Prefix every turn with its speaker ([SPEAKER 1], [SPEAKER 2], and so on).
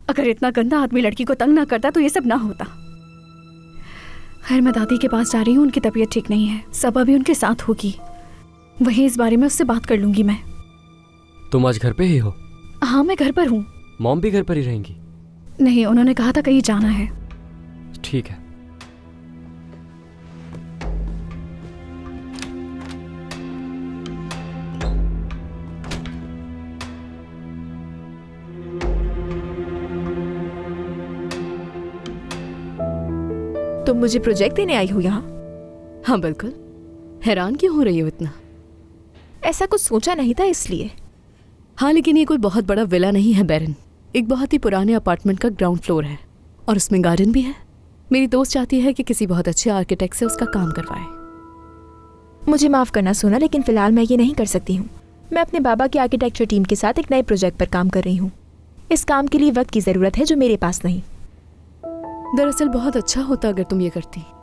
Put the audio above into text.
[SPEAKER 1] अगर इतना गंदा आदमी लड़की को तंग ना करता तो ये सब ना होता। खैर, मैं दादी के पास जा रही हूँ, उनकी तबीयत ठीक नहीं है। सब अभी उनके साथ होगी, वहीं इस बारे में उससे बात कर लूंगी मैं।
[SPEAKER 2] तुम आज घर पे ही हो?
[SPEAKER 1] हाँ, मैं घर पर हूँ।
[SPEAKER 2] मॉम भी घर पर ही रहेंगी?
[SPEAKER 1] नहीं, उन्होंने कहा था कहीं जाना है।
[SPEAKER 2] ठीक है।
[SPEAKER 3] तुम मुझे प्रोजेक्ट देने आई हो यहाँ?
[SPEAKER 4] हाँ बिल्कुल। हैरान क्यों हो रही हो इतना?
[SPEAKER 3] ऐसा कुछ सोचा नहीं था इसलिए।
[SPEAKER 4] हाँ, लेकिन ये कोई बहुत बड़ा विला नहीं है बैरन। एक बहुत ही पुराने अपार्टमेंट का ग्राउंड फ्लोर है और उसमें गार्डन भी है। मेरी दोस्त चाहती है कि किसी बहुत अच्छे आर्किटेक्ट से उसका काम करवाए।
[SPEAKER 3] मुझे माफ करना सोना, लेकिन फिलहाल मैं ये नहीं कर सकती हूँ। मैं अपने बाबा की आर्किटेक्चर टीम के साथ एक नए प्रोजेक्ट पर काम कर रही हूँ। इस काम के लिए वक्त की जरूरत है जो मेरे पास नहीं।
[SPEAKER 4] दरअसल बहुत अच्छा होता अगर तुम ये करती।